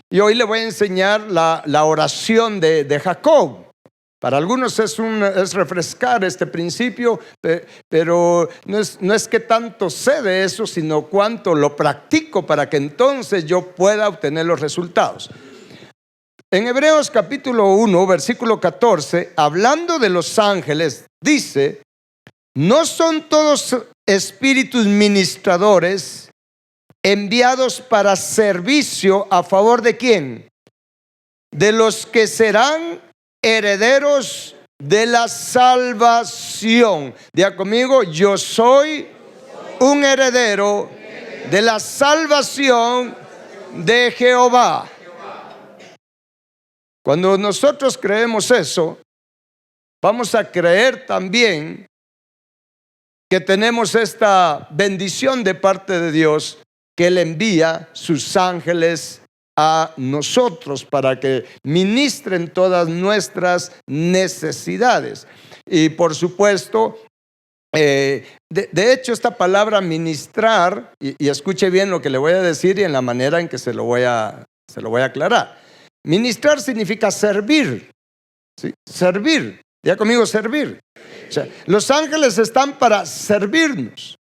Y hoy le voy a enseñar la oración de Jacob. Para algunos es refrescar este principio, pero no es que tanto sé de eso, sino cuánto lo practico para que entonces yo pueda obtener los resultados. En Hebreos capítulo 1, versículo 14, hablando de los ángeles, dice: ¿no son todos espíritus ministradores enviados para servicio a favor de quién? De los que serán herederos de la salvación. Diga conmigo: yo soy un heredero de la salvación de Jehová. Cuando nosotros creemos eso, vamos a creer también que tenemos esta bendición de parte de Dios, que Él envía sus ángeles a nosotros para que ministren todas nuestras necesidades. Y por supuesto, de hecho, esta palabra ministrar, y escuche bien lo que le voy a decir y en la manera en que se lo voy a aclarar. Ministrar significa servir, ¿sí? Servir, ya conmigo, servir. O sea, los ángeles están para servirnos.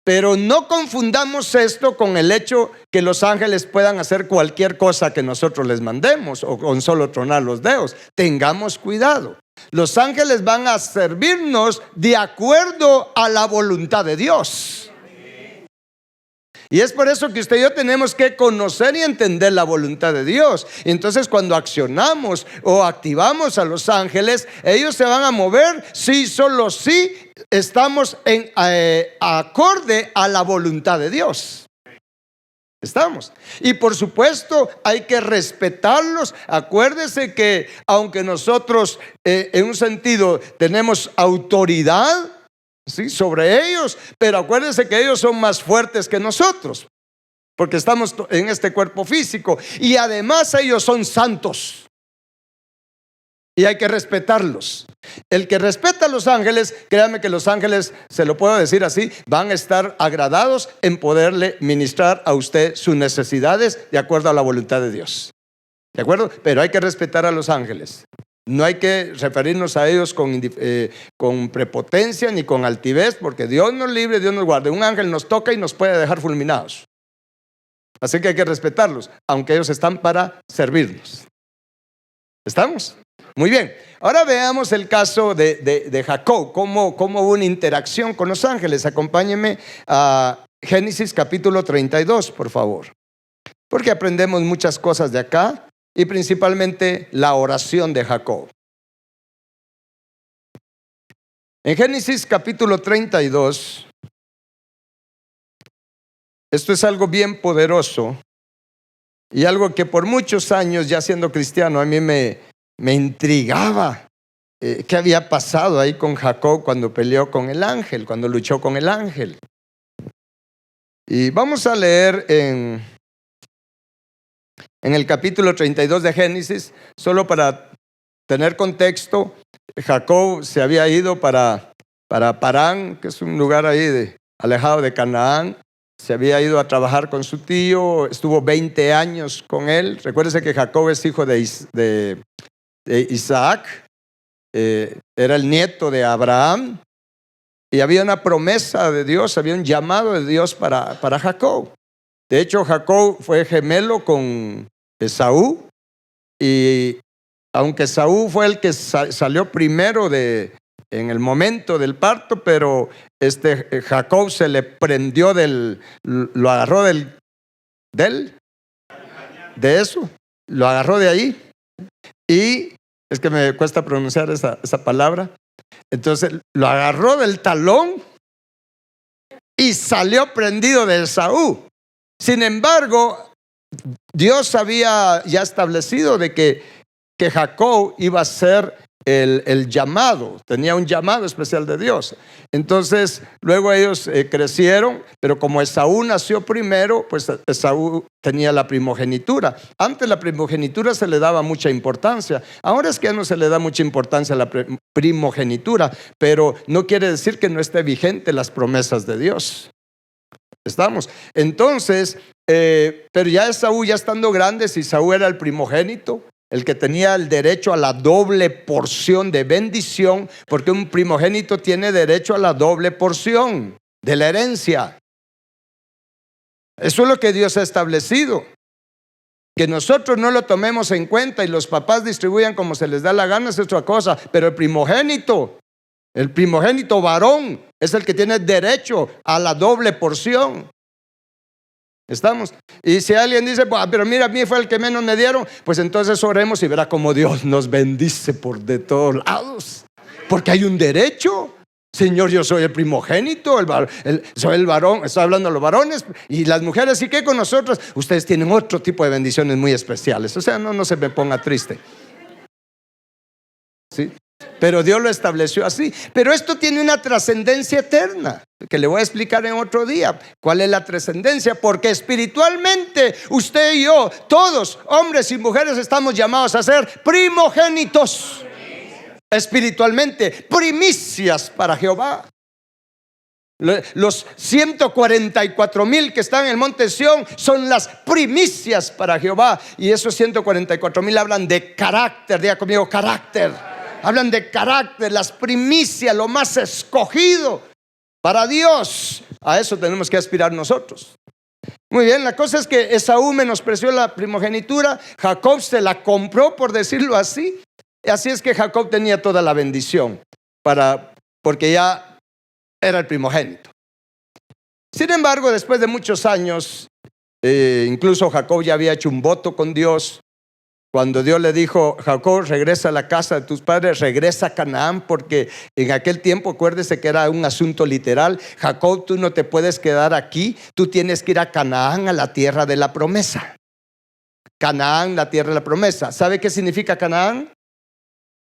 Pero no confundamos esto con el hecho que los ángeles puedan hacer cualquier cosa que nosotros les mandemos o con solo tronar los dedos. Tengamos cuidado. Los ángeles van a servirnos de acuerdo a la voluntad de Dios. Y es por eso que usted y yo tenemos que conocer y entender la voluntad de Dios. Y entonces cuando accionamos o activamos a los ángeles, ellos se van a mover si solo si estamos en acorde a la voluntad de Dios. Estamos. Y por supuesto hay que respetarlos. Acuérdese que aunque nosotros en un sentido tenemos autoridad, ¿sí?, sobre ellos, pero acuérdense que ellos son más fuertes que nosotros, porque estamos en este cuerpo físico, y además ellos son santos y hay que respetarlos. El que respeta a los ángeles, créame que los ángeles, se lo puedo decir así, van a estar agradados en poderle ministrar a usted sus necesidades de acuerdo a la voluntad de Dios. ¿De acuerdo? Pero hay que respetar a los ángeles. No hay que referirnos a ellos con prepotencia ni con altivez, porque Dios nos libre, Dios nos guarde. Un ángel nos toca y nos puede dejar fulminados. Así que hay que respetarlos, aunque ellos están para servirnos. ¿Estamos? Muy bien. Ahora veamos el caso de Jacob, cómo hubo una interacción con los ángeles. Acompáñenme a Génesis capítulo 32, por favor, porque aprendemos muchas cosas de acá. Y principalmente la oración de Jacob. En Génesis capítulo 32, esto es algo bien poderoso y algo que por muchos años, ya siendo cristiano, a mí me intrigaba. ¿Qué había pasado ahí con Jacob cuando peleó con el ángel, cuando luchó con el ángel? Y vamos a leer en el capítulo 32 de Génesis, solo para tener contexto. Jacob se había ido para Parán, que es un lugar ahí alejado de Canaán. Se había ido a trabajar con su tío, estuvo 20 años con él. Recuérdese que Jacob es hijo de Isaac, era el nieto de Abraham, y había una promesa de Dios, había un llamado de Dios para Jacob. De hecho, Jacob fue gemelo con Esaú, y aunque Esaú fue el que salió primero en el momento del parto, pero Jacob se le prendió lo agarró de eso, lo agarró de ahí, y es que me cuesta pronunciar esa palabra. Entonces lo agarró del talón y salió prendido de Esaú. Sin embargo, Dios había ya establecido de que Jacob iba a ser el llamado, tenía un llamado especial de Dios. Entonces luego ellos crecieron, pero como Esaú nació primero, pues Esaú tenía la primogenitura. Antes la primogenitura se le daba mucha importancia. Ahora es que ya no se le da mucha importancia a la primogenitura, pero no quiere decir que no esté vigente las promesas de Dios. Estamos. Entonces pero ya Esaú, ya estando grande, si Esaú era el primogénito, el que tenía el derecho a la doble porción de bendición, porque un primogénito tiene derecho a la doble porción de la herencia. Eso es lo que Dios ha establecido. Que nosotros no lo tomemos en cuenta y los papás distribuyan como se les da la gana es otra cosa, pero el primogénito varón es el que tiene derecho a la doble porción. ¿Estamos? Y si alguien dice, pero mira, a mí fue el que menos me dieron, pues entonces oremos y verá cómo Dios nos bendice por de todos lados, porque hay un derecho. Señor, yo soy el primogénito, soy el varón, estoy hablando de los varones y las mujeres, ¿y qué con nosotros? Ustedes tienen otro tipo de bendiciones muy especiales. O sea, no se me ponga triste, ¿sí? Pero Dios lo estableció así. Pero esto tiene una trascendencia eterna, que le voy a explicar en otro día. ¿Cuál es la trascendencia? Porque espiritualmente usted y yo, todos, hombres y mujeres, estamos llamados a ser primogénitos. Espiritualmente, primicias para Jehová. Los 144,000 que están en el monte Sión son las primicias para Jehová. Y esos 144,000 hablan de carácter. Diga conmigo, carácter. Hablan de carácter, las primicias, lo más escogido para Dios. A eso tenemos que aspirar nosotros. Muy bien, la cosa es que Esaú menospreció la primogenitura. Jacob se la compró, por decirlo así. Así es que Jacob tenía toda la bendición porque ya era el primogénito. Sin embargo, después de muchos años, incluso Jacob ya había hecho un voto con Dios. Cuando Dios le dijo, Jacob, regresa a la casa de tus padres, regresa a Canaán, porque en aquel tiempo, acuérdese que era un asunto literal. Jacob, tú no te puedes quedar aquí, tú tienes que ir a Canaán, a la tierra de la promesa. Canaán, la tierra de la promesa. ¿Sabe qué significa Canaán?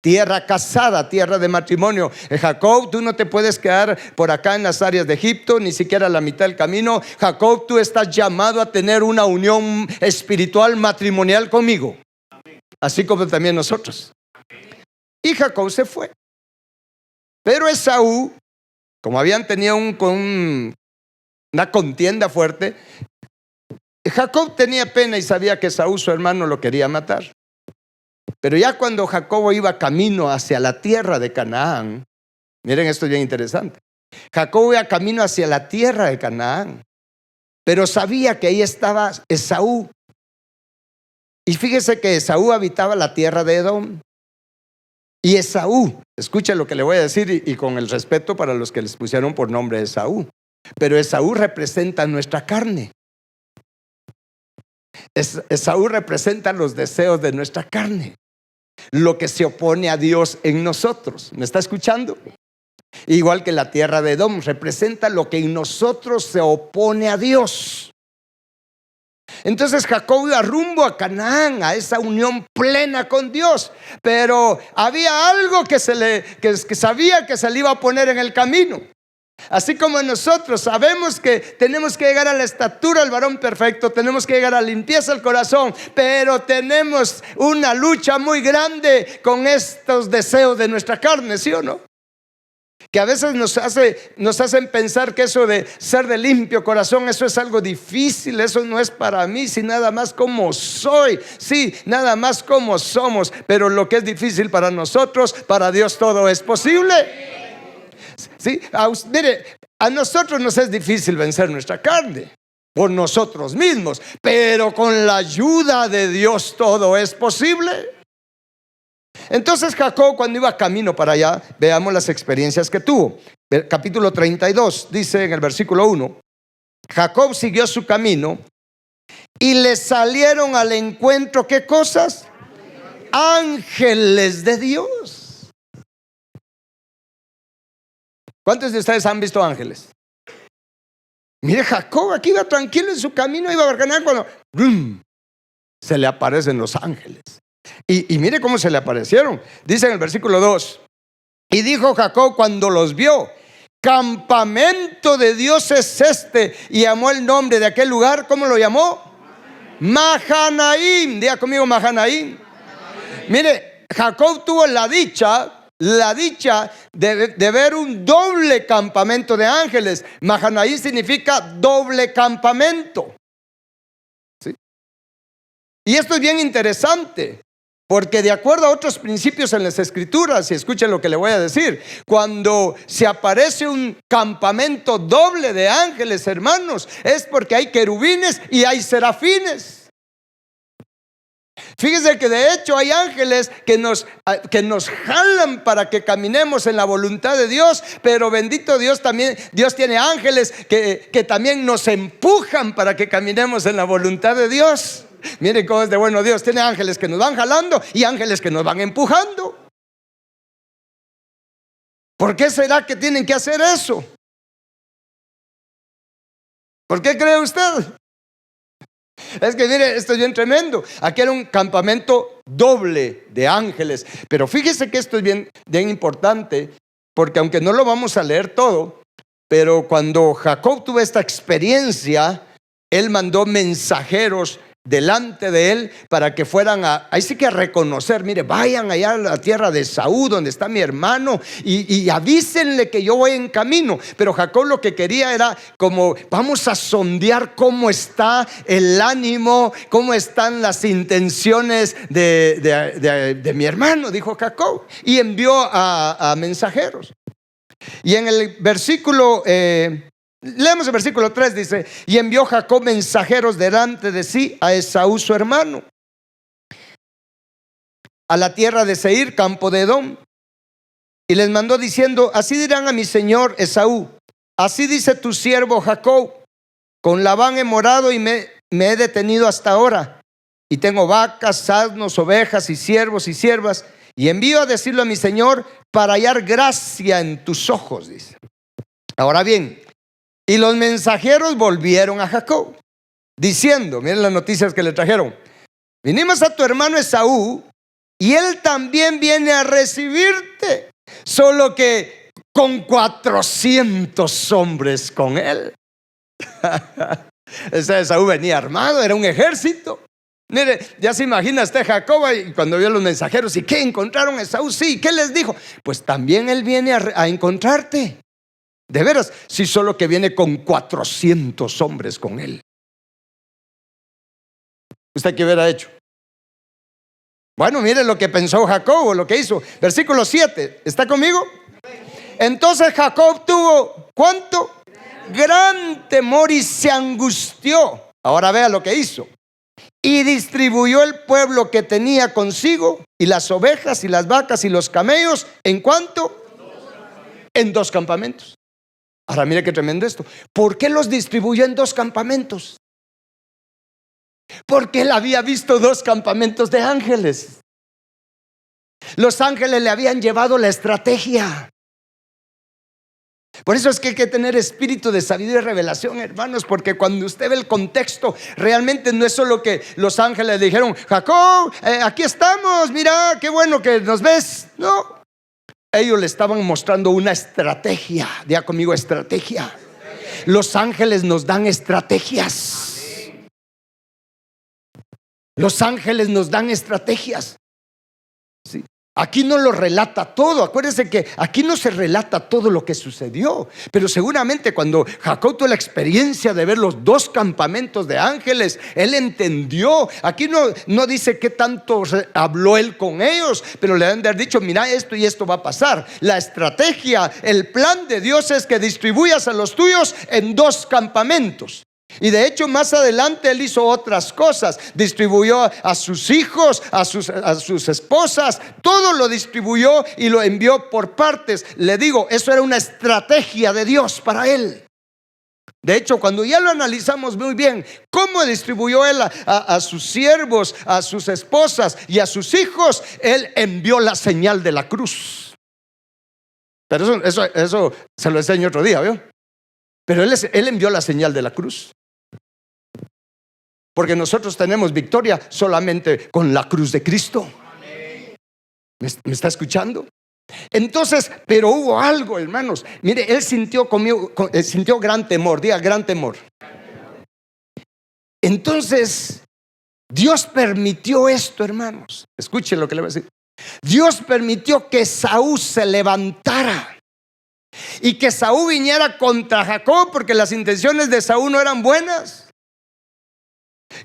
Tierra casada, tierra de matrimonio. Jacob, tú no te puedes quedar por acá en las áreas de Egipto, ni siquiera a la mitad del camino. Jacob, tú estás llamado a tener una unión espiritual matrimonial conmigo, así como también nosotros. Y Jacob se fue. Pero Esaú, como habían tenido una contienda fuerte, Jacob tenía pena y sabía que Esaú, su hermano, lo quería matar. Pero ya cuando Jacob iba camino hacia la tierra de Canaán, miren, esto es bien interesante. Jacob iba camino hacia la tierra de Canaán, pero sabía que ahí estaba Esaú. Y fíjese que Esaú habitaba la tierra de Edom. Y Esaú, escuche lo que le voy a decir y con el respeto para los que les pusieron por nombre Esaú. Pero Esaú representa nuestra carne. Esaú representa los deseos de nuestra carne, lo que se opone a Dios en nosotros. ¿Me está escuchando? Igual que la tierra de Edom representa lo que en nosotros se opone a Dios. Entonces Jacob iba rumbo a Canaán, a esa unión plena con Dios, pero había algo que sabía que se le iba a poner en el camino. Así como nosotros sabemos que tenemos que llegar a la estatura del varón perfecto, tenemos que llegar a la limpieza del corazón, pero tenemos una lucha muy grande con estos deseos de nuestra carne, ¿sí o no? Que a veces nos hacen pensar que eso de ser de limpio corazón, eso es algo difícil, eso no es para mí, si nada más como soy, sí, nada más como somos, pero lo que es difícil para nosotros, para Dios todo es posible. Sí, mire, a nosotros nos es difícil vencer nuestra carne por nosotros mismos, pero con la ayuda de Dios todo es posible. Entonces Jacob, cuando iba camino para allá, veamos las experiencias que tuvo. Capítulo 32 dice en el versículo 1: Jacob siguió su camino y le salieron al encuentro, ¿qué cosas? Ángeles de Dios. ¿Cuántos de ustedes han visto ángeles? Mire, Jacob aquí iba tranquilo en su camino, iba a Canaán, cuando se le aparecen los ángeles. Y mire cómo se le aparecieron. Dice en el versículo 2: y dijo Jacob cuando los vio: campamento de Dios es este. Y llamó el nombre de aquel lugar, ¿cómo lo llamó? Mahanaim. Diga conmigo, Mahanaim. Mire, Jacob tuvo la dicha de ver un doble campamento de ángeles. Mahanaim significa doble campamento. Y esto es bien interesante, porque de acuerdo a otros principios en las Escrituras, y escuchen lo que le voy a decir, cuando se aparece un campamento doble de ángeles, hermanos, es porque hay querubines y hay serafines. Fíjese que de hecho hay ángeles que nos jalan para que caminemos en la voluntad de Dios, pero bendito Dios, también Dios tiene ángeles que también nos empujan para que caminemos en la voluntad de Dios. Miren cómo es de bueno Dios. Tiene ángeles que nos van jalando y ángeles que nos van empujando. ¿Por qué será que tienen que hacer eso? ¿Por qué cree usted? Es que mire, esto es bien tremendo. Aquí era un campamento doble de ángeles. Pero fíjese que esto es bien importante, porque aunque no lo vamos a leer todo, pero cuando Jacob tuvo esta experiencia, él mandó mensajeros delante de él para que fueran ahí sí que a reconocer, mire, vayan allá a la tierra de Esaú donde está mi hermano y avísenle que yo voy en camino. Pero Jacob lo que quería era como, vamos a sondear cómo está el ánimo, cómo están las intenciones de mi hermano, dijo Jacob, y envió a mensajeros. Y en el versículo leemos el versículo 3, dice: y envió Jacob mensajeros delante de sí a Esaú su hermano, a la tierra de Seir, campo de Edom, y les mandó diciendo: así dirán a mi señor Esaú, así dice tu siervo Jacob, con Labán he morado y me he detenido hasta ahora, y tengo vacas, asnos, ovejas y siervos y siervas, y envío a decirlo a mi señor para hallar gracia en tus ojos, dice. Ahora bien, y los mensajeros volvieron a Jacob, diciendo, miren las noticias que le trajeron: vinimos a tu hermano Esaú, y él también viene a recibirte, solo que con 400 hombres con él. Ese Esaú venía armado, era un ejército. Mire, ya se imagina este Jacob y cuando vio a los mensajeros, ¿y qué? ¿Encontraron a Esaú? Sí. ¿Qué les dijo? Pues también él viene a encontrarte. De veras, sí, solo que viene con 400 hombres con él. ¿Usted qué hubiera hecho? Bueno, mire lo que pensó Jacob, lo que hizo. Versículo 7, ¿está conmigo? Entonces Jacob tuvo, ¿cuánto? Gran temor y se angustió. Ahora vea lo que hizo. Y distribuyó el pueblo que tenía consigo, y las ovejas y las vacas y los camellos, ¿en cuánto? En 2 campamentos. Ahora mire qué tremendo esto. ¿Por qué los distribuyó en 2 campamentos? Porque él había visto 2 campamentos de ángeles. Los ángeles le habían llevado la estrategia. Por eso es que hay que tener espíritu de sabiduría y revelación, hermanos, porque cuando usted ve el contexto, realmente no es solo que los ángeles le dijeron: Jacob, aquí estamos, mira, qué bueno que nos ves. No, ellos le estaban mostrando una estrategia. Diga conmigo, estrategia. Los ángeles nos dan estrategias. Los ángeles nos dan estrategias. Sí. Aquí no lo relata todo. Acuérdense que aquí no se relata todo lo que sucedió, pero seguramente cuando Jacob tuvo la experiencia de ver los 2 campamentos de ángeles, él entendió. Aquí no dice qué tanto habló él con ellos, pero le han de haber dicho: mira, esto y esto va a pasar. La estrategia, el plan de Dios es que distribuyas a los tuyos en 2 campamentos. Y de hecho más adelante él hizo otras cosas. Distribuyó a sus hijos, a sus esposas. Todo lo distribuyó y lo envió por partes. Le digo, eso era una estrategia de Dios para él. De hecho, cuando ya lo analizamos muy bien, cómo distribuyó él a sus siervos, a sus esposas y a sus hijos, él envió la señal de la cruz. Pero eso se lo enseño otro día, ¿vio? Pero él envió la señal de la cruz. Porque nosotros tenemos victoria solamente con la cruz de Cristo. ¿Me está escuchando? Entonces, pero hubo algo, hermanos. Mire, él sintió gran temor. Diga, gran temor. Entonces, Dios permitió esto, hermanos. Escuchen lo que le voy a decir. Dios permitió que Saúl se levantara y que Saúl viniera contra Jacob, porque las intenciones de Saúl no eran buenas.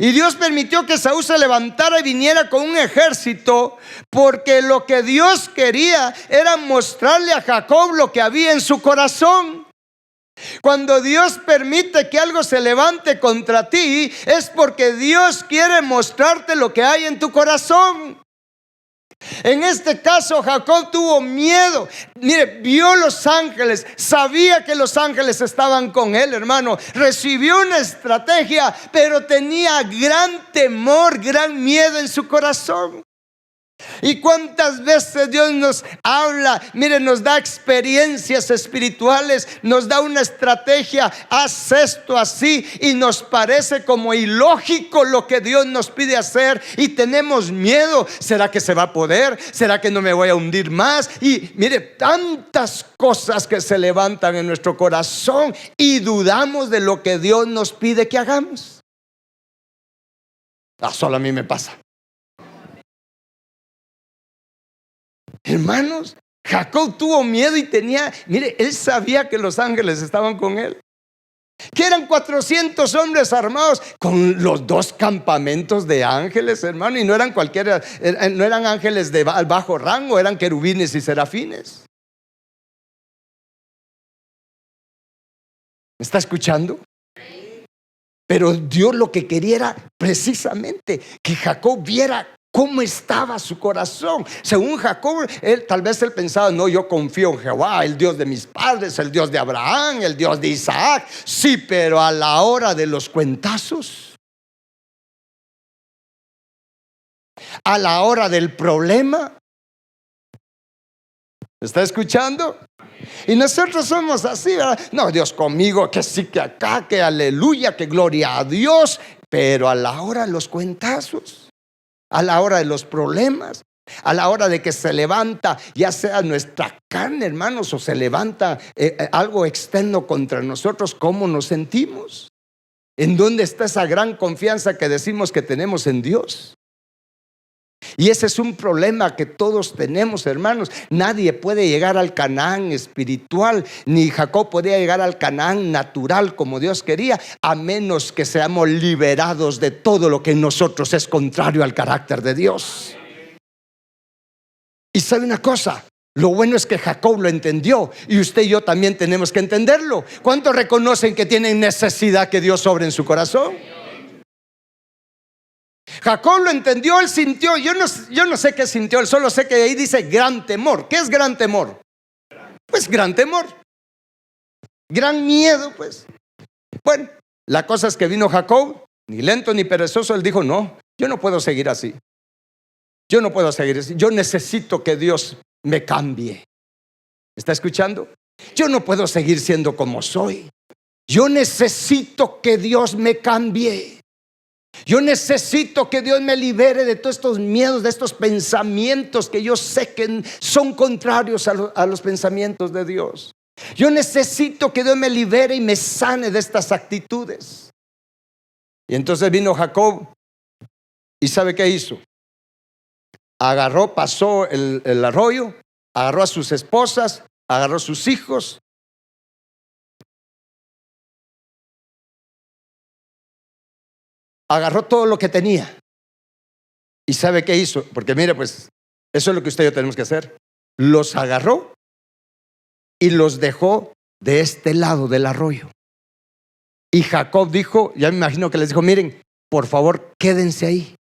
Y Dios permitió que Saúl se levantara y viniera con un ejército, porque lo que Dios quería era mostrarle a Jacob lo que había en su corazón. Cuando Dios permite que algo se levante contra ti, es porque Dios quiere mostrarte lo que hay en tu corazón. En este caso, Jacob tuvo miedo. Mire, vio los ángeles, sabía que los ángeles estaban con él, hermano. Recibió una estrategia, pero tenía gran temor, gran miedo en su corazón. Y cuántas veces Dios nos habla, mire, nos da experiencias espirituales, nos da una estrategia, haz esto así, y nos parece como ilógico lo que Dios nos pide hacer, y tenemos miedo. ¿Será que se va a poder? ¿Será que no me voy a hundir más? Y mire, tantas cosas que se levantan en nuestro corazón y dudamos de lo que Dios nos pide que hagamos. Solo a mí me pasa. Hermanos, Jacob tuvo miedo y tenía, mire, él sabía que los ángeles estaban con él, que eran 400 hombres armados con los 2 campamentos de ángeles, hermano. Y no eran cualquiera, no eran ángeles de bajo rango, eran querubines y serafines. ¿Me está escuchando? Pero Dios lo que quería era precisamente que Jacob viera cómo estaba su corazón. Según Jacob, tal vez él pensaba: no, yo confío en Jehová, el Dios de mis padres, el Dios de Abraham, el Dios de Isaac. Sí, pero a la hora de los cuentazos, a la hora del problema, ¿me está escuchando? Y nosotros somos así, ¿verdad? No, Dios conmigo, que sí, que acá, que aleluya, que gloria a Dios. Pero a la hora de los cuentazos, a la hora de los problemas, a la hora de que se levanta, ya sea nuestra carne, hermanos, o se levanta algo externo contra nosotros, ¿cómo nos sentimos? ¿En dónde está esa gran confianza que decimos que tenemos en Dios? Y ese es un problema que todos tenemos, hermanos. Nadie puede llegar al Canaán espiritual, ni Jacob podía llegar al Canaán natural como Dios quería, a menos que seamos liberados de todo lo que en nosotros es contrario al carácter de Dios. Y sabe una cosa, lo bueno es que Jacob lo entendió, y usted y yo también tenemos que entenderlo. ¿Cuántos reconocen que tienen necesidad que Dios obre en su corazón? Jacob lo entendió, él sintió, yo no sé qué sintió, él solo sé que ahí dice gran temor. ¿Qué es gran temor? Pues gran temor, gran miedo, pues. Bueno, la cosa es que vino Jacob, ni lento ni perezoso. Él dijo: no, yo no puedo seguir así. Yo no puedo seguir así. Yo necesito que Dios me cambie. ¿Está escuchando? Yo no puedo seguir siendo como soy. Yo necesito que Dios me cambie. Yo necesito que Dios me libere de todos estos miedos, de estos pensamientos que yo sé que son contrarios a los pensamientos de Dios. Yo necesito que Dios me libere y me sane de estas actitudes. Y entonces vino Jacob, y ¿sabe qué hizo? Agarró, pasó el arroyo, agarró a sus esposas, agarró a sus hijos, agarró todo lo que tenía. ¿Y sabe qué hizo? Porque mire, pues eso es lo que usted y yo tenemos que hacer. Los agarró y los dejó de este lado del arroyo. Y Jacob dijo, ya me imagino que les dijo: miren, por favor, quédense ahí,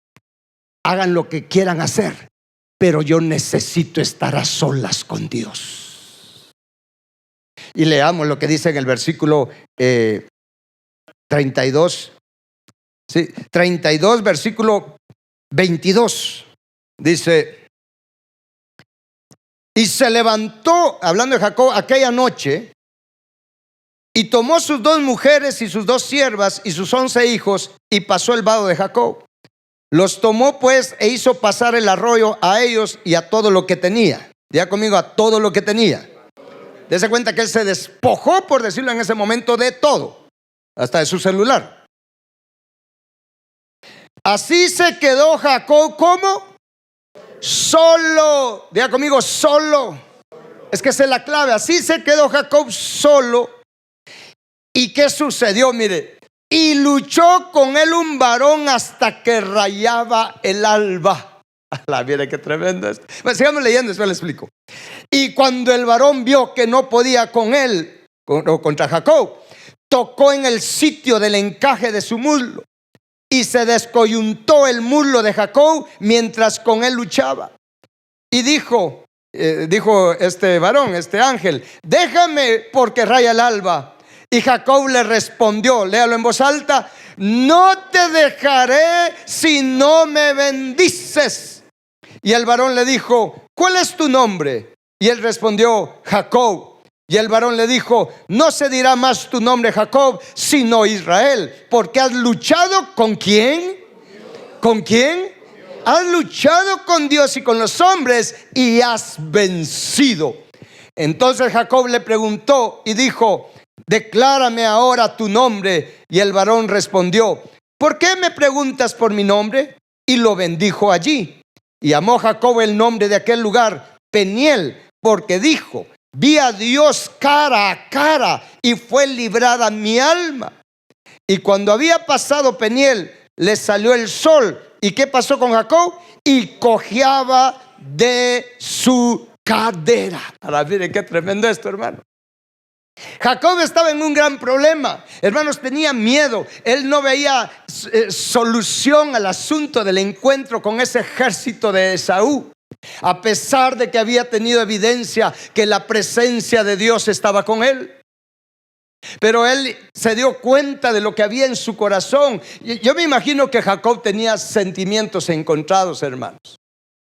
hagan lo que quieran hacer, pero yo necesito estar a solas con Dios. Y leamos lo que dice en el versículo 32. Sí, 32, versículo 22. Dice: y se levantó, hablando de Jacob, aquella noche, y tomó sus 2 mujeres y sus 2 siervas y sus 11 hijos, y pasó el vado de Jacob. Los tomó pues e hizo pasar el arroyo a ellos y a todo lo que tenía. Diga conmigo: a todo lo que tenía. Dese cuenta que él se despojó, por decirlo en ese momento, de todo, hasta de su celular. Así se quedó Jacob, ¿cómo? Solo. Diga conmigo: solo. Es que esa es la clave. Así se quedó Jacob solo. ¿Y qué sucedió? Mire, y luchó con él un varón hasta que rayaba el alba. Mira qué tremendo esto. Bueno, sigamos leyendo, después le explico. Y cuando el varón vio que no podía con él, o contra Jacob, tocó en el sitio del encaje de su muslo y se descoyuntó el muslo de Jacob mientras con él luchaba. Y dijo este varón, este ángel: déjame porque raya el alba. Y Jacob le respondió, léalo en voz alta: no te dejaré si no me bendices. Y el varón le dijo: ¿cuál es tu nombre? Y él respondió: Jacob. Y el varón le dijo: no se dirá más tu nombre Jacob, sino Israel, porque has luchado ¿con quién? ¿Con quién? Has luchado con Dios y con los hombres y has vencido. Entonces Jacob le preguntó y dijo: declárame ahora tu nombre. Y el varón respondió: ¿por qué me preguntas por mi nombre? Y lo bendijo allí. Y llamó Jacob el nombre de aquel lugar Peniel, porque dijo: vi a Dios cara a cara y fue librada mi alma. Y cuando había pasado Peniel, le salió el sol. ¿Y qué pasó con Jacob? Y cojeaba de su cadera. Ahora miren qué tremendo esto, hermano. Jacob estaba en un gran problema, hermanos, tenía miedo. Él no veía solución al asunto del encuentro con ese ejército de Esaú, a pesar de que había tenido evidencia que la presencia de Dios estaba con él. Pero él se dio cuenta de lo que había en su corazón. Yo me imagino que Jacob tenía sentimientos encontrados, hermanos.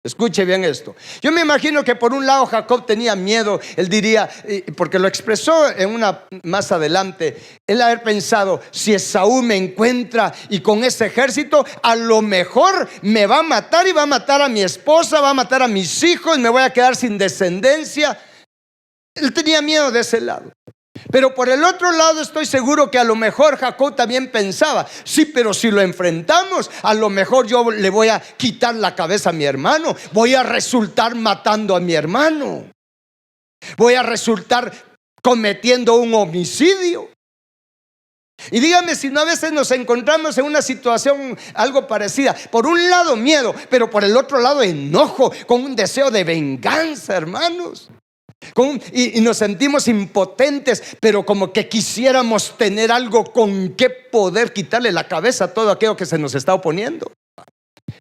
Escuche bien esto. Yo me imagino que por un lado Jacob tenía miedo. Él diría, porque lo expresó más adelante, él haber pensado: si Esaú me encuentra y con ese ejército, a lo mejor me va a matar y va a matar a mi esposa, va a matar a mis hijos, me voy a quedar sin descendencia. Él tenía miedo de ese lado. Pero por el otro lado estoy seguro que a lo mejor Jacob también pensaba: sí, pero si lo enfrentamos, a lo mejor yo le voy a quitar la cabeza a mi hermano, voy a resultar matando a mi hermano, voy a resultar cometiendo un homicidio. Y dígame si no a veces nos encontramos en una situación algo parecida. Por un lado miedo, pero por el otro lado enojo, con un deseo de venganza, hermanos. Y nos sentimos impotentes, pero como que quisiéramos tener algo con que poder quitarle la cabeza a todo aquello que se nos está oponiendo.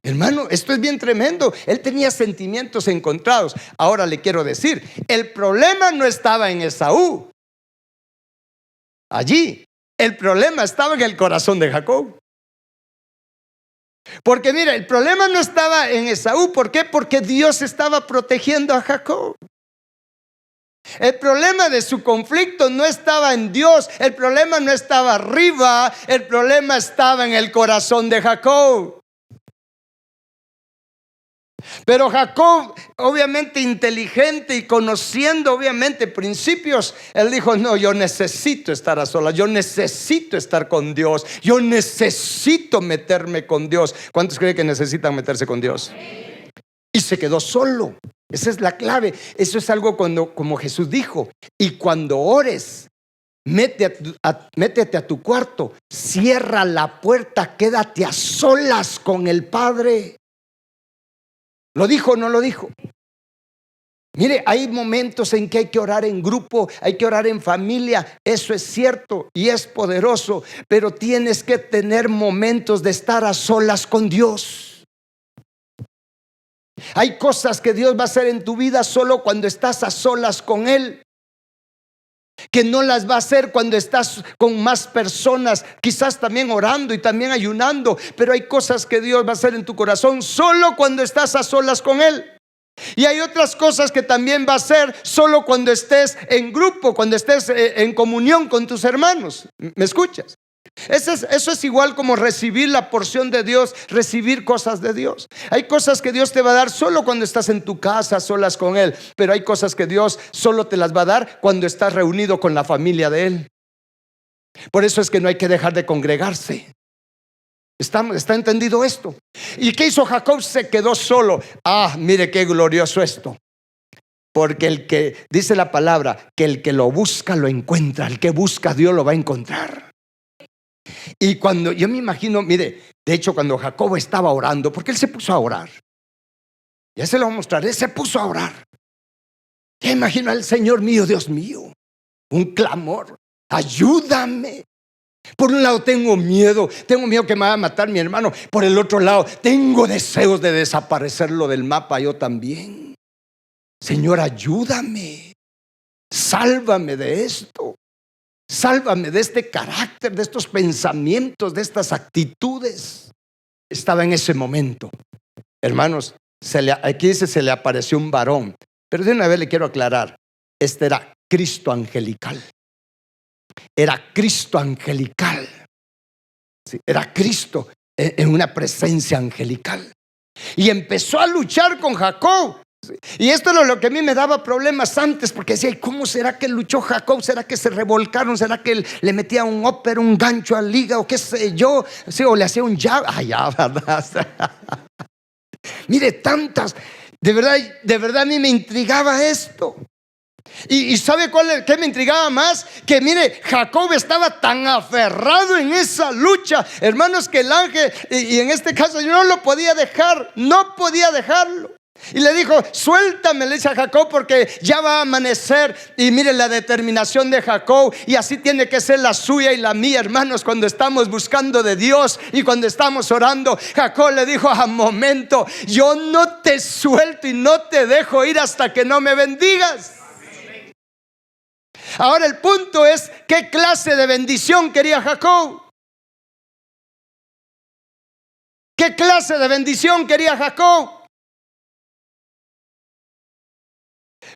Hermano, esto es bien tremendo. Él tenía sentimientos encontrados. Ahora le quiero decir, el problema no estaba en Esaú. Allí, el problema estaba en el corazón de Jacob. Porque mira, el problema no estaba en Esaú. ¿Por qué? Porque Dios estaba protegiendo a Jacob. El problema de su conflicto no estaba en Dios, el problema no estaba arriba, el problema estaba en el corazón de Jacob. Pero Jacob, obviamente inteligente y conociendo obviamente principios, él dijo: no, yo necesito estar a solas, yo necesito estar con Dios, yo necesito meterme con Dios. ¿Cuántos creen que necesitan meterse con Dios? Y se quedó solo. Esa es la clave. Eso es algo como Jesús dijo: y cuando ores, métete a tu cuarto, cierra la puerta, quédate a solas con el Padre. ¿Lo dijo o no lo dijo? Mire, hay momentos en que hay que orar en grupo, hay que orar en familia. Eso es cierto y es poderoso, pero tienes que tener momentos de estar a solas con Dios. Hay cosas que Dios va a hacer en tu vida solo cuando estás a solas con Él, que no las va a hacer cuando estás con más personas, quizás también orando y también ayunando. Pero hay cosas que Dios va a hacer en tu corazón solo cuando estás a solas con Él. Y hay otras cosas que también va a hacer solo cuando estés en grupo, cuando estés en comunión con tus hermanos. ¿Me escuchas? Eso es igual como recibir la porción de Dios, recibir cosas de Dios. Hay cosas que Dios te va a dar solo cuando estás en tu casa, solas con Él. Pero hay cosas que Dios solo te las va a dar cuando estás reunido con la familia de Él. Por eso es que no hay que dejar de congregarse. ¿Está entendido esto? ¿Y qué hizo Jacob? Se quedó solo. Mire qué glorioso esto. Porque el que, dice la palabra, que el que lo busca lo encuentra. El que busca a Dios lo va a encontrar. Y cuando yo me imagino, mire, de hecho cuando Jacob estaba orando, porque él se puso a orar, ya se lo voy a mostrar, él se puso a orar. Ya imagino al Señor mío, Dios mío, un clamor: ayúdame. Por un lado tengo miedo que me vaya a matar mi hermano. Por el otro lado tengo deseos de desaparecerlo del mapa yo también. Señor, ayúdame, sálvame de esto, sálvame de este carácter, de estos pensamientos, de estas actitudes. Estaba en ese momento, hermanos, aquí dice se le apareció un varón, pero de una vez le quiero aclarar, este era Cristo angelical. Era Cristo angelical. Sí, era Cristo en una presencia angelical. Y empezó a luchar con Jacob. Y esto era lo que a mí me daba problemas antes, porque decía: ¿cómo será que luchó Jacob? ¿Será que se revolcaron? ¿Será que él le metía un ópero, un gancho al hígado? ¿Qué sé yo? Sí, o le hacía un jab. Ya, ¿verdad? Mire, tantas. De verdad a mí me intrigaba esto. Y ¿sabe qué me intrigaba más? Que mire, Jacob estaba tan aferrado en esa lucha, hermanos, que el ángel, y en este caso yo no lo podía dejar, no podía dejarlo. Y le dijo: suéltame, le dice a Jacob, porque ya va a amanecer. Y mire la determinación de Jacob, y así tiene que ser la suya y la mía, hermanos, cuando estamos buscando de Dios y cuando estamos orando. Jacob le dijo: a momento, yo no te suelto y no te dejo ir hasta que no me bendigas. Ahora el punto es: ¿qué clase de bendición quería Jacob? ¿Qué clase de bendición quería Jacob?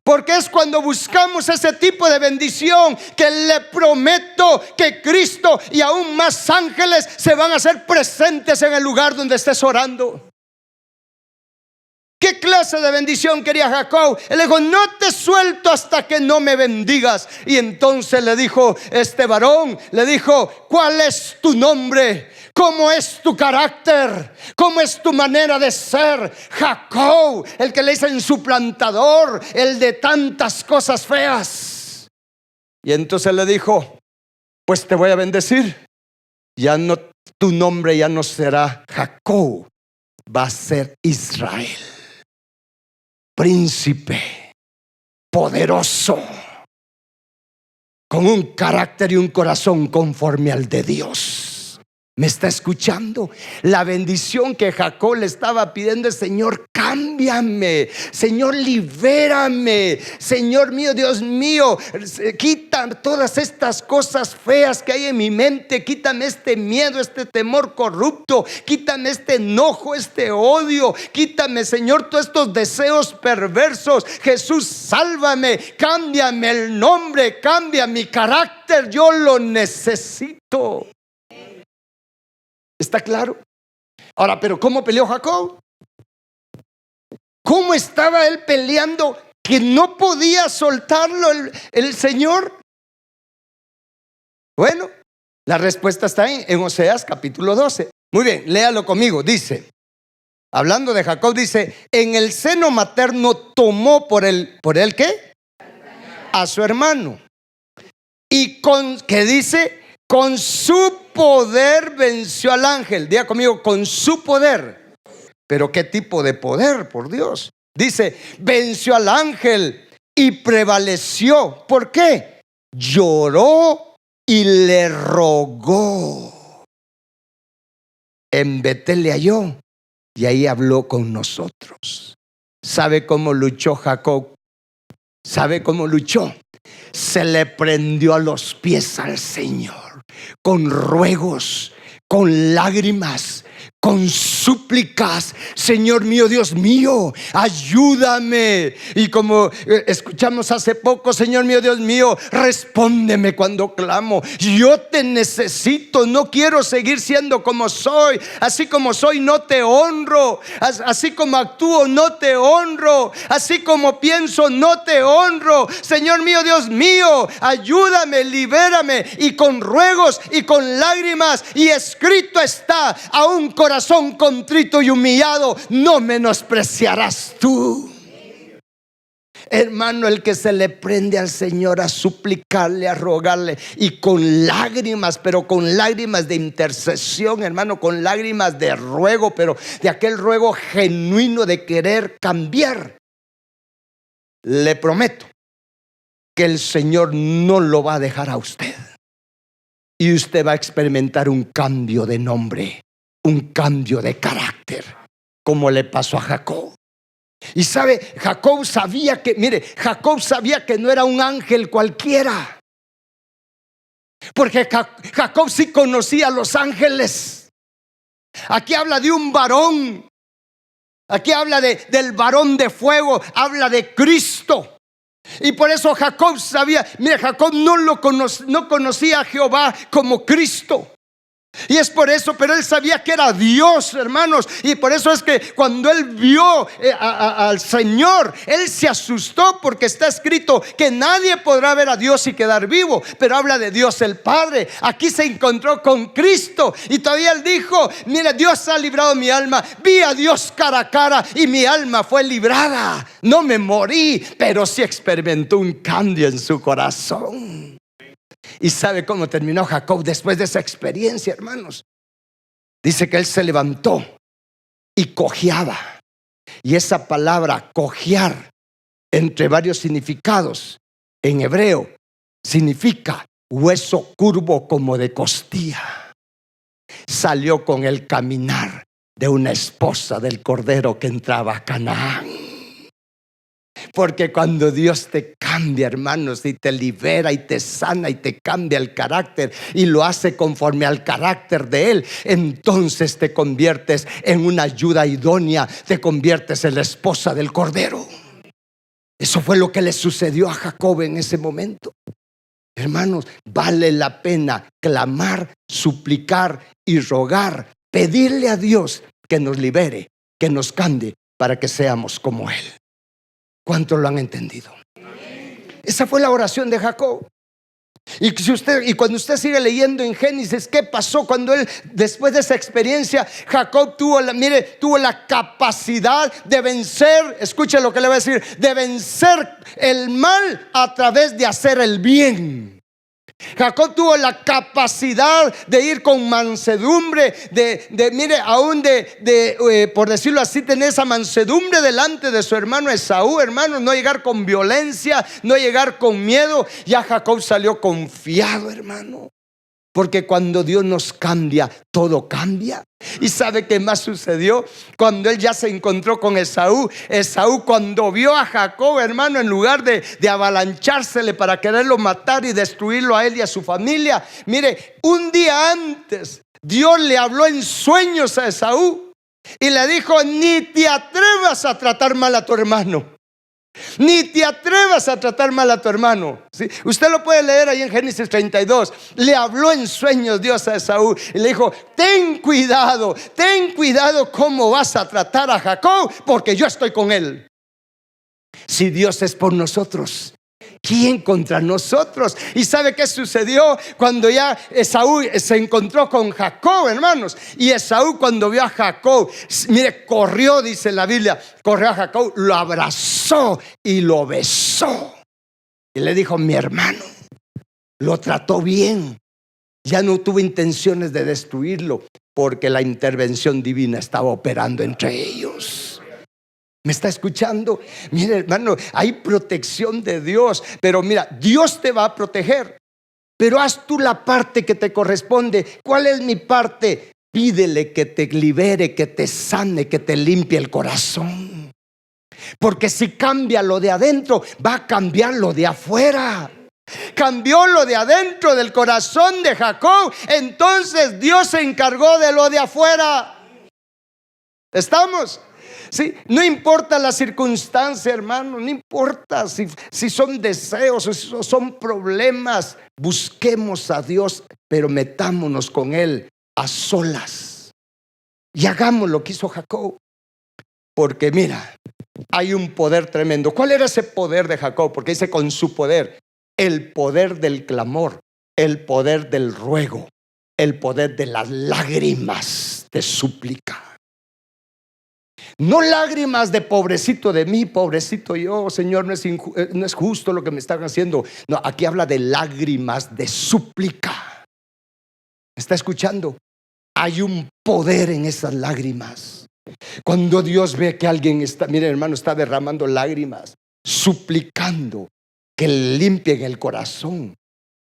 Porque es cuando buscamos ese tipo de bendición que le prometo que Cristo y aún más ángeles se van a hacer presentes en el lugar donde estés orando. ¿Qué clase de bendición quería Jacob? Él dijo: no te suelto hasta que no me bendigas. Y entonces le dijo este varón, le dijo: ¿cuál es tu nombre? ¿Cómo es tu carácter? ¿Cómo es tu manera de ser? Jacob, el que le dicen suplantador, el de tantas cosas feas. Y entonces le dijo: pues te voy a bendecir. Ya no, tu nombre ya no será Jacob, va a ser Israel. Príncipe, poderoso, con un carácter y un corazón conforme al de Dios. ¿Me está escuchando? La bendición que Jacob le estaba pidiendo es: Señor, cámbiame, Señor, libérame, Señor mío, Dios mío, quita todas estas cosas feas que hay en mi mente, quítame este miedo, este temor corrupto, quítame este enojo, este odio, quítame, Señor, todos estos deseos perversos. Jesús, sálvame, cámbiame el nombre, cambia mi carácter, yo lo necesito. ¿Está claro? Ahora, pero ¿cómo peleó Jacob? ¿Cómo estaba él peleando que no podía soltarlo el Señor? Bueno, la respuesta está en Oseas capítulo 12. Muy bien, léalo conmigo. Dice, hablando de Jacob, dice: en el seno materno tomó por el ¿qué? A su hermano. Y ¿qué dice? Con su poder venció al ángel. Diga conmigo: con su poder. Pero ¿qué tipo de poder, por Dios? Dice: venció al ángel y prevaleció. ¿Por qué? Lloró y le rogó. En Betel le halló y ahí habló con nosotros. ¿Sabe cómo luchó Jacob? ¿Sabe cómo luchó? Se le prendió a los pies al Señor, con ruegos, con lágrimas, con súplicas. Señor mío, Dios mío, ayúdame. Y como escuchamos hace poco: Señor mío, Dios mío, respóndeme cuando clamo. Yo te necesito, no quiero seguir siendo como soy. Así como soy no te honro, así como actúo no te honro, así como pienso no te honro. Señor mío, Dios mío, ayúdame, libérame. Y con ruegos y con lágrimas, y escrito está: a un corazón contrito y humillado no menospreciarás tú. hermano, el que se le prende al Señor a suplicarle, a rogarle, y con lágrimas, pero con lágrimas de intercesión, hermano, con lágrimas de ruego, pero de aquel ruego genuino de querer cambiar, le prometo que el Señor no lo va a dejar a usted. Y usted va a experimentar un cambio de nombre, un cambio de carácter, como le pasó a Jacob. Y sabe, Jacob sabía que, mire, Jacob sabía que no era un ángel cualquiera, porque Jacob sí conocía a los ángeles. Aquí habla de un varón, aquí habla del varón de fuego, habla de Cristo. Y por eso Jacob sabía, mire, Jacob no conocía a Jehová como Cristo. Y es por eso, pero él sabía que era Dios, hermanos. Y por eso es que cuando él vio al Señor, él se asustó, porque está escrito que nadie podrá ver a Dios y quedar vivo. Pero habla de Dios el Padre. Aquí se encontró con Cristo y todavía él dijo: mira, Dios ha librado mi alma. Vi a Dios cara a cara y mi alma fue librada. No me morí, pero sí experimentó un cambio en su corazón. ¿Y sabe cómo terminó Jacob después de esa experiencia, hermanos? Dice que él se levantó y cojeaba. Y esa palabra cojear, entre varios significados, en hebreo significa hueso curvo como de costilla. Salió con el caminar de una esposa del cordero que entraba a Canaán. Porque cuando Dios te cambia, hermanos, y te libera y te sana y te cambia el carácter y lo hace conforme al carácter de Él, entonces te conviertes en una ayuda idónea, te conviertes en la esposa del Cordero. Eso fue lo que le sucedió a Jacob en ese momento. Hermanos, vale la pena clamar, suplicar y rogar, pedirle a Dios que nos libere, que nos cambie para que seamos como Él. ¿Cuántos lo han entendido? Esa fue la oración de Jacob. Y cuando usted sigue leyendo en Génesis, ¿qué pasó cuando él, después de esa experiencia, Jacob tuvo la capacidad de vencer? Escuche lo que le voy a decir: de vencer el mal a través de hacer el bien. Jacob tuvo la capacidad de ir con mansedumbre, mire, aún por decirlo así, tener esa mansedumbre delante de su hermano Esaú, hermanos, no llegar con violencia, no llegar con miedo. Ya Jacob salió confiado, hermano. Porque cuando Dios nos cambia, todo cambia. ¿Y sabe qué más sucedió? Cuando él ya se encontró con Esaú, cuando vio a Jacob, hermano, en lugar de avalanchársele para quererlo matar y destruirlo a él y a su familia, mire, un día antes Dios le habló en sueños a Esaú y le dijo: ni te atrevas a tratar mal a tu hermano. Ni te atrevas a tratar mal a tu hermano. ¿Sí? Usted lo puede leer ahí en Génesis 32. Le habló en sueños Dios a Esaú y le dijo: ten cuidado cómo vas a tratar a Jacob, porque yo estoy con él. Si Dios es por nosotros, ¿quién contra nosotros? ¿Y sabe qué sucedió cuando ya Esaú se encontró con Jacob, hermanos? Y Esaú, cuando vio a Jacob, mire, corrió, dice la Biblia, corrió a Jacob, lo abrazó y lo besó. Y le dijo: mi hermano. Lo trató bien. Ya no tuvo intenciones de destruirlo, porque la intervención divina estaba operando entre ellos. ¿Me está escuchando? Mira, hermano, hay protección de Dios. Pero mira, Dios te va a proteger, pero haz tú la parte que te corresponde. ¿Cuál es mi parte? Pídele que te libere, que te sane, que te limpie el corazón. Porque si cambia lo de adentro, va a cambiar lo de afuera. Cambió lo de adentro del corazón de Jacob, entonces Dios se encargó de lo de afuera. ¿Estamos? Sí, no importa la circunstancia, hermano, no importa si son deseos o si son problemas. Busquemos a Dios, pero metámonos con Él a solas y hagamos lo que hizo Jacob. Porque mira, hay un poder tremendo. ¿Cuál era ese poder de Jacob? Porque dice: con su poder, el poder del clamor, el poder del ruego, el poder de las lágrimas de súplica. No lágrimas de pobrecito de mí, pobrecito yo, Señor, no es justo lo que me están haciendo. No, aquí habla de lágrimas de súplica. ¿Me está escuchando? Hay un poder en esas lágrimas. Cuando Dios ve que alguien está, miren hermano, está derramando lágrimas, suplicando que le limpien el corazón,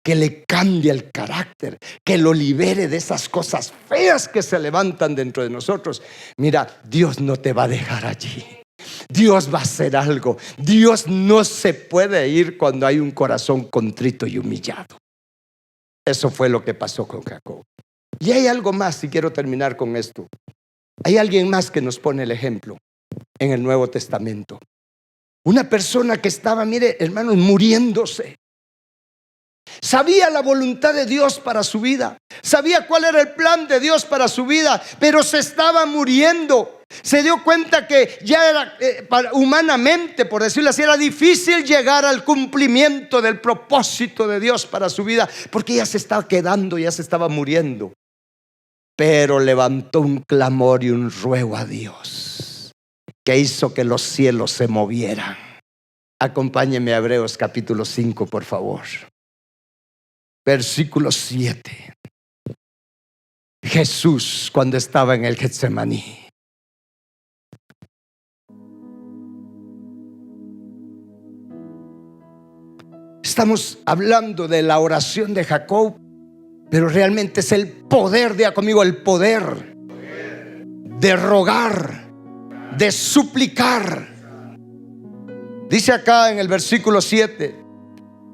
que le cambie el carácter, que lo libere de esas cosas feas que se levantan dentro de nosotros. Mira, Dios no te va a dejar allí. Dios va a hacer algo. Dios no se puede ir cuando hay un corazón contrito y humillado. Eso fue lo que pasó con Jacob. Y hay algo más, y quiero terminar con esto. Hay alguien más que nos pone el ejemplo en el Nuevo Testamento. Una persona que estaba, mire hermanos, muriéndose. Sabía la voluntad de Dios para su vida, sabía cuál era el plan de Dios para su vida, pero se estaba muriendo. Se dio cuenta que ya era humanamente, por decirlo así, era difícil llegar al cumplimiento del propósito de Dios para su vida, porque ya se estaba quedando, ya se estaba muriendo. Pero levantó un clamor y un ruego a Dios que hizo que los cielos se movieran. Acompáñeme a Hebreos capítulo 5, por favor. Versículo 7. Jesús, cuando estaba en el Getsemaní, estamos hablando de la oración de Jacob, pero realmente es el poder, diga conmigo, el poder de rogar, de suplicar. Dice acá en el versículo 7: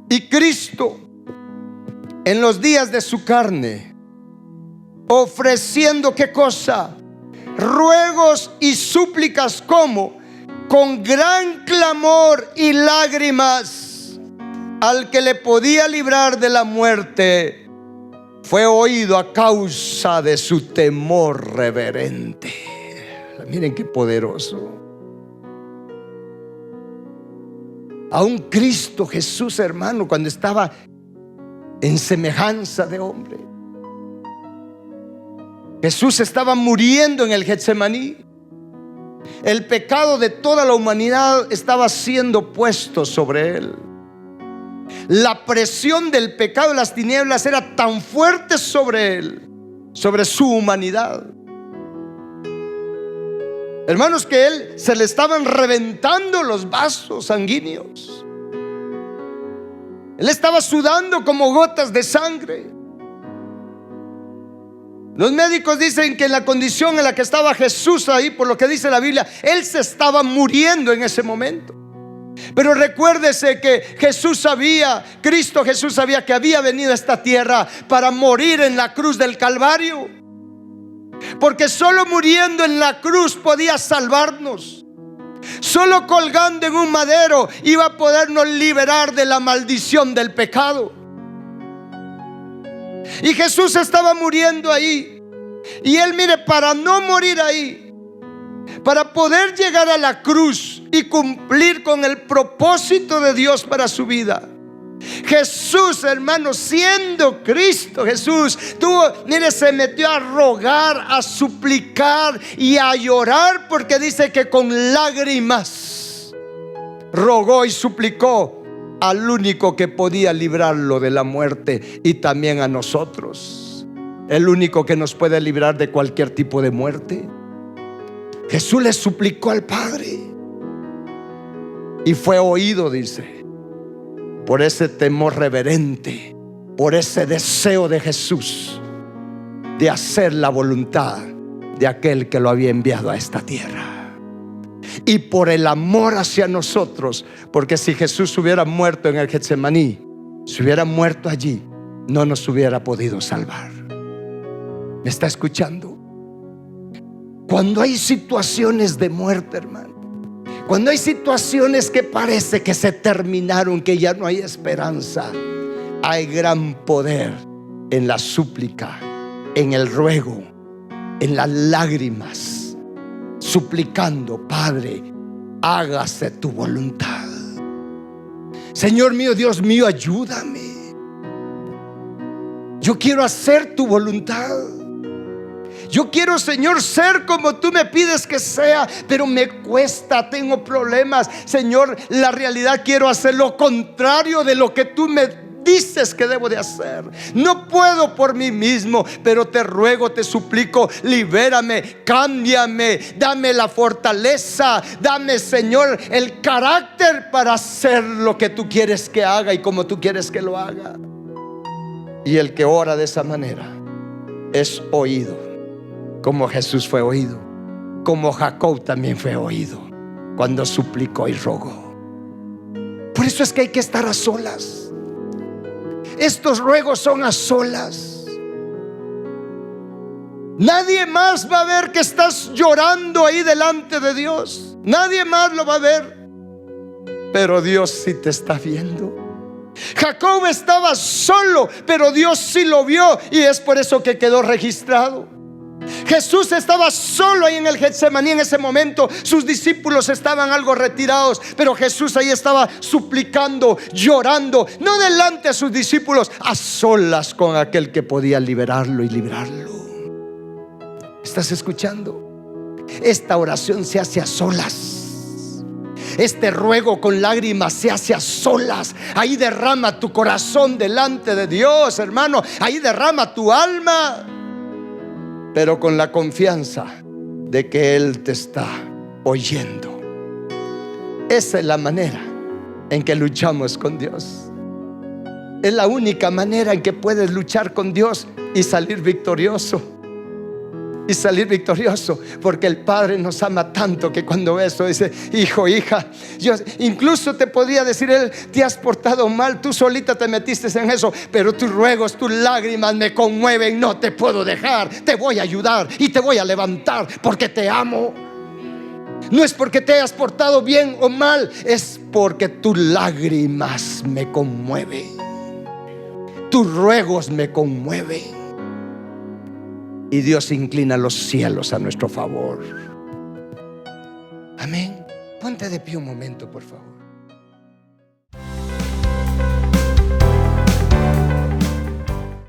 y Cristo, en los días de su carne, ofreciendo, ¿qué cosa? Ruegos y súplicas, como con gran clamor y lágrimas al que le podía librar de la muerte, fue oído a causa de su temor reverente. Miren qué poderoso. Aún Cristo Jesús, hermano, cuando estaba en semejanza de hombre, Jesús estaba muriendo en el Getsemaní. El pecado de toda la humanidad estaba siendo puesto sobre él. La presión del pecado de las tinieblas era tan fuerte sobre él, sobre su humanidad, hermanos, que él se le estaban reventando los vasos sanguíneos. Él estaba sudando como gotas de sangre. Los médicos dicen que en la condición en la que estaba Jesús ahí, por lo que dice la Biblia, él se estaba muriendo en ese momento. Pero recuérdese que Cristo Jesús sabía que había venido a esta tierra para morir en la cruz del Calvario, porque solo muriendo en la cruz podía salvarnos. Solo colgando en un madero iba a podernos liberar de la maldición del pecado. Y Jesús estaba muriendo ahí. Y él, mire, para no morir ahí, para poder llegar a la cruz y cumplir con el propósito de Dios para su vida, Jesús, hermano, siendo Cristo Jesús, se metió a rogar, a suplicar y a llorar, porque dice que con lágrimas rogó y suplicó al único que podía librarlo de la muerte, y también a nosotros, el único que nos puede librar de cualquier tipo de muerte. Jesús le suplicó al Padre y fue oído, dice, por ese temor reverente, por ese deseo de Jesús de hacer la voluntad de aquel que lo había enviado a esta tierra, y por el amor hacia nosotros, porque si Jesús hubiera muerto en el Getsemaní, si hubiera muerto allí, no nos hubiera podido salvar. ¿Me está escuchando? Cuando hay situaciones de muerte, hermano, cuando hay situaciones que parece que se terminaron, que ya no hay esperanza, hay gran poder en la súplica, en el ruego, en las lágrimas, suplicando: Padre, hágase tu voluntad. Señor mío, Dios mío, ayúdame. Yo quiero hacer tu voluntad. Yo quiero, Señor, ser como tú me pides que sea, pero me cuesta, tengo problemas. Señor, la realidad quiero hacer lo contrario de lo que tú me dices que debo de hacer. No puedo por mí mismo, pero te ruego, te suplico, libérame, cámbiame, dame la fortaleza, dame, Señor, el carácter para hacer lo que tú quieres que haga y como tú quieres que lo haga. Y el que ora de esa manera es oído, como Jesús fue oído, como Jacob también fue oído cuando suplicó y rogó. Por eso es que hay que estar a solas. Estos ruegos son a solas. Nadie más va a ver que estás llorando ahí delante de Dios. Nadie más lo va a ver, pero Dios sí te está viendo. Jacob estaba solo, pero Dios sí lo vio, y es por eso que quedó registrado. Jesús estaba solo ahí en el Getsemaní en ese momento. Sus discípulos estaban algo retirados, pero Jesús ahí estaba suplicando, llorando, no delante de sus discípulos, a solas con aquel que podía liberarlo y librarlo. ¿Estás escuchando? Esta oración se hace a solas. Este ruego con lágrimas se hace a solas. Ahí derrama tu corazón delante de Dios, hermano. Ahí derrama tu alma, pero con la confianza de que Él te está oyendo. Esa es la manera en que luchamos con Dios. Es la única manera en que puedes luchar con Dios y salir victorioso. Y salir victorioso, porque el Padre nos ama tanto que cuando ve eso dice: hijo, hija, yo incluso te podría decir Él: te has portado mal, tú solita te metiste en eso, pero tus ruegos, tus lágrimas me conmueven, no te puedo dejar, te voy a ayudar y te voy a levantar porque te amo. No es porque te hayas portado bien o mal, es porque tus lágrimas me conmueven, tus ruegos me conmueven. Y Dios inclina los cielos a nuestro favor. Amén. Ponte de pie un momento, por favor.